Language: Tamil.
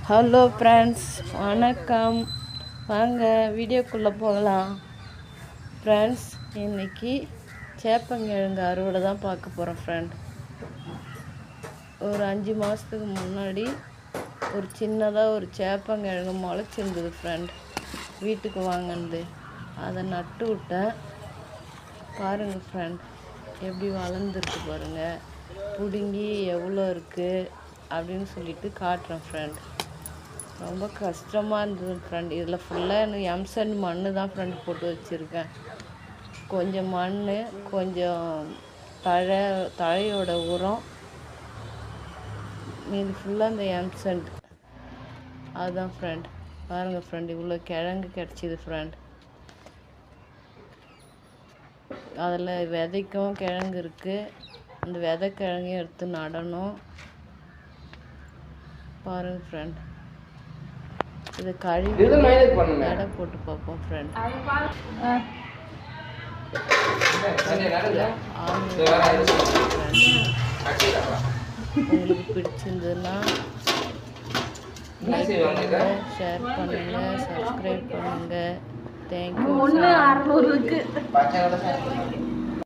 ஹலோ ஃப்ரெண்ட்ஸ், வணக்கம். வாங்க வீடியோக்குள்ளே போகலாம். ஃப்ரெண்ட்ஸ், இன்றைக்கி சேப்பங்கிழங்கு அறுவடை தான் பார்க்க போகிறோம். ஃப்ரெண்ட், ஒரு 5 மாதத்துக்கு முன்னாடி ஒரு சின்னதாக ஒரு சேப்பங்கிழங்கு முளைச்சிருந்தது. ஃப்ரெண்ட், வீட்டுக்கு வாங்கினது அதை நட்டு விட்டேன். பாருங்கள் ஃப்ரெண்ட், எப்படி வளர்ந்துருக்கு பாருங்கள். பிடுங்கி எவ்வளோ இருக்குது அப்படின்னு சொல்லிட்டு காட்டுறேன். ஃப்ரெண்ட், ரொம்ப கஷ்டமாக இருந்தது. ஃப்ரெண்ட், இதில் ஃபுல்லாக எனக்கு எம்சன் மண் தான் ஃப்ரெண்ட் போட்டு வச்சுருக்கேன். கொஞ்சம் மண், கொஞ்சம் தழையோட உரம், மீது ஃபுல்லாக இந்த எம்சண்ட் அதுதான். ஃப்ரெண்ட், பாருங்கள் ஃப்ரெண்ட், இவ்வளோ கிழங்கு கிடச்சிது. ஃப்ரெண்ட், அதில் விதைக்கும் கிழங்கு இருக்குது. அந்த விதை கிழங்கையும் எடுத்து நடணும். பாருங்கள் ஃப்ரெண்ட், இது கழுவி எடை போட்டு பார்ப்போம். ஃப்ரெண்ட், உங்களுக்கு பிடிச்சிருந்ததுன்னா லைக் பண்ணுங்க, ஷேர் பண்ணுங்க, சப்ஸ்கிரைப் பண்ணுங்க. தேங்க்யூ. 600 இருக்கு.